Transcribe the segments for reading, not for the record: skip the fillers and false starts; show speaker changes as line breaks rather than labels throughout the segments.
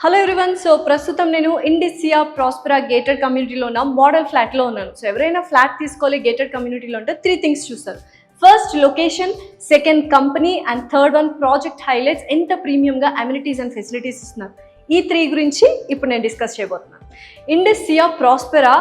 Hello everyone. So ప్రస్తుతం నేను ఇండిసియా Prospera gated కమ్యూనిటీలో ఉన్న మోడల్ ఫ్లాట్లో ఉన్నాను. సో ఎవరైనా ఫ్లాట్ తీసుకోవాలి గేటెడ్ కమ్యూనిటీలో ఉంటే 3 థింగ్స్ చూస్తారు. First location, second company and third one project highlights. ఎంత ప్రీమియంగా అమ్యూనిటీస్ అండ్ ఫెసిలిటీస్ ఇస్తున్నారు. ఈ 3 గురించి ఇప్పుడు నేను డిస్కస్ చేయబోతున్నాను. ఇండిసియా ప్రాస్పెరా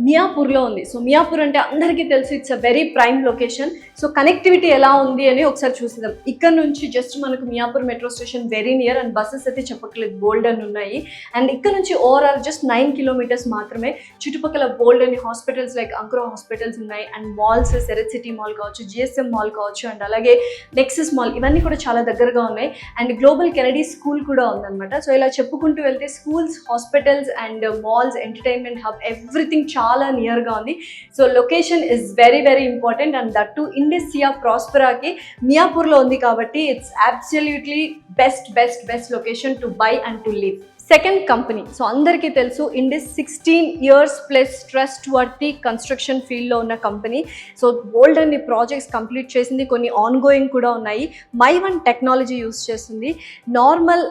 మియాపూర్లో ఉంది. సో మియాపూర్ అంటే అందరికీ తెలుసు, it's a very prime location. So connectivity ఎలా ఉంది అని ఒకసారి చూసేద్దాం. ఇక్కడ నుంచి జస్ట్ మనకు Miyapur metro station very near and buses అయితే చెప్పట్లేదు, బోల్డ్ అని ఉన్నాయి. అండ్ ఇక్కడ నుంచి ఓవరాల్ జస్ట్ 9 కిలోమీటర్స్ మాత్రమే. చుట్టుపక్కల బోల్డ్ అని హాస్పిటల్స్ లైక్ అంకురా హాస్పిటల్స్ ఉన్నాయి అండ్ మాల్స్, సెరెట్ సిటీ మాల్ కావచ్చు, జిఎస్ఎం మాల్ కావచ్చు అండ్ అలాగే నెక్సస్ మాల్, ఇవన్నీ కూడా చాలా దగ్గరగా ఉన్నాయి. అండ్ గ్లోబల్ కెనడీ స్కూల్ కూడా ఉందన్నమాట. సో ఇలా చెప్పుకుంటూ వెళ్తే schools, hospitals and malls, entertainment hub, everything చాలా నియర్గా ఉంది. So location is very very important and that to Indicea ప్రాస్పెరాకి మియాపూర్లో ఉంది కాబట్టి it's absolutely best location to buy and to live. Second company. So అందరికీ తెలుసు, Indis 16 years plus trustworthy construction ఫీల్డ్లో ఉన్న కంపెనీ. సో బోల్డ్ అన్ని ప్రాజెక్ట్స్ కంప్లీట్ చేసింది, కొన్ని ఆన్ గోయింగ్ కూడా ఉన్నాయి. మై1 టెక్నాలజీ యూస్ చేస్తుంది. నార్మల్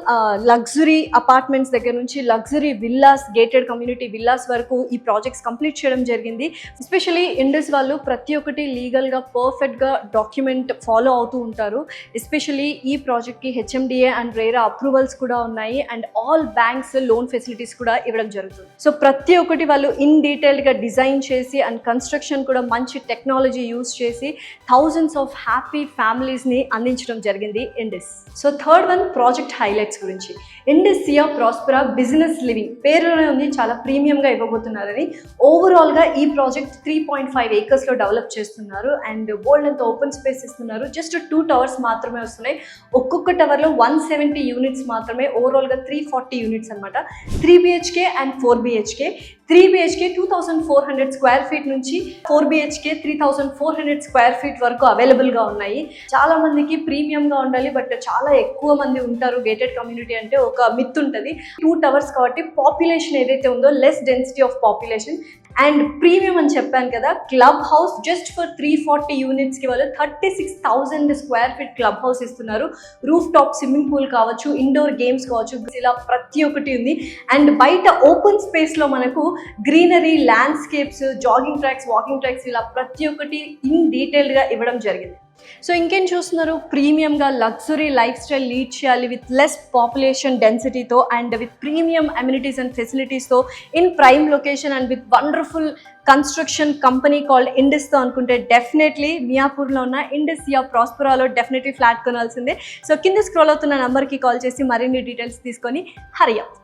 లగ్జరీ అపార్ట్మెంట్స్ దగ్గర నుంచి luxury villas, gated community villas వరకు ఈ ప్రాజెక్ట్స్ కంప్లీట్ చేయడం జరిగింది. ఎస్పెషలీ ఇండిస్ వాళ్ళు ప్రతి ఒక్కటి లీగల్గా పర్ఫెక్ట్గా డాక్యుమెంట్ ఫాలో అవుతూ ఉంటారు. ఎస్పెషలీ ఈ ప్రాజెక్ట్కి హెచ్ఎండిఏ అండ్ రేరా అప్రూవల్స్ కూడా ఉన్నాయి and all banks loan facilities కూడా ఇవ్వడం జరుగుతుంది. సో ప్రతి ఒక్కటి వాళ్ళు ఇన్ డీటెయిల్డ్గా డిజైన్ చేసి అండ్ కన్స్ట్రక్షన్ కూడా మంచి టెక్నాలజీ యూస్ చేసి థౌజండ్స్ ఆఫ్ హ్యాపీ ఫ్యామిలీస్ని అందించడం జరిగింది Indis. So third one project highlights గురించి. ఇండిసియా ప్రాస్పెరా బిజినెస్ లివింగ్ పేరులోనే ఉంది, చాలా ప్రీమియంగా ఇవ్వబోతున్నారని. ఓవరాల్గా ఈ ప్రాజెక్ట్ 3.5 acres డెవలప్ చేస్తున్నారు అండ్ బోల్డ్ అంత ఓపెన్ స్పేస్ ఇస్తున్నారు. జస్ట్ 2 towers మాత్రమే వస్తున్నాయి. ఒక్కొక్క టవర్లో 170 యూనిట్స్ మాత్రమే. ఓవరాల్గా 340 యూనిట్స్ అనమాట. 3 BHK and 4 BHK. 3 BHK 2400 square feet నుంచి 4 BHK 3400 స్క్వేర్ ఫీట్ వరకు అవైలబుల్గా ఉన్నాయి. చాలా మందికి ప్రీమియంగా ఉండాలి, బట్ చాలా ఎక్కువ మంది ఉంటారు. గేటెడ్ కమ్యూనిటీ అంటే ఒక మిత్ ఉంటుంది. 2 towers కాబట్టి పాపులేషన్ ఏదైతే ఉందో less density of population and premium అని చెప్పాను కదా. క్లబ్ హౌస్ జస్ట్ ఫర్ 340 యూనిట్స్కి వాళ్ళు 36,000 స్క్వేర్ ఫీట్ క్లబ్ హౌస్ ఇస్తున్నారు. రూఫ్ టాప్ స్విమ్మింగ్ పూల్ కావచ్చు, ఇండోర్ గేమ్స్ కావచ్చు, ఇలా ప్రతి ఒక్కటి ఉంది. అండ్ బయట ఓపెన్ స్పేస్లో మనకు greenery, landscapes, jogging tracks, walking tracks, ఇలా ప్రతి ఒక్కటి ఇన్ డీటెయిల్డ్గా ఇవ్వడం జరిగింది. సో ఇంకేం చూస్తున్నారు, ప్రీమియంగా లగ్జరీ లైఫ్ స్టైల్ లీడ్ చేయాలి విత్ లెస్ పాపులేషన్ డెన్సిటీతో and with premium amenities and ఫెసిలిటీస్తో in prime location and with wonderful construction company called ఇండిస్తో అనుకుంటే డెఫినెట్లీ మియాపూర్లో ఉన్న ఇండిసియా ప్రాస్పెరాలో డెఫినెట్లీ ఫ్లాట్ కొనాల్సిందే. సో కింద స్క్రోల్ అవుతున్న నెంబర్కి కాల్ చేసి మరిన్ని డీటెయిల్స్ తీసుకొని హరి అప్.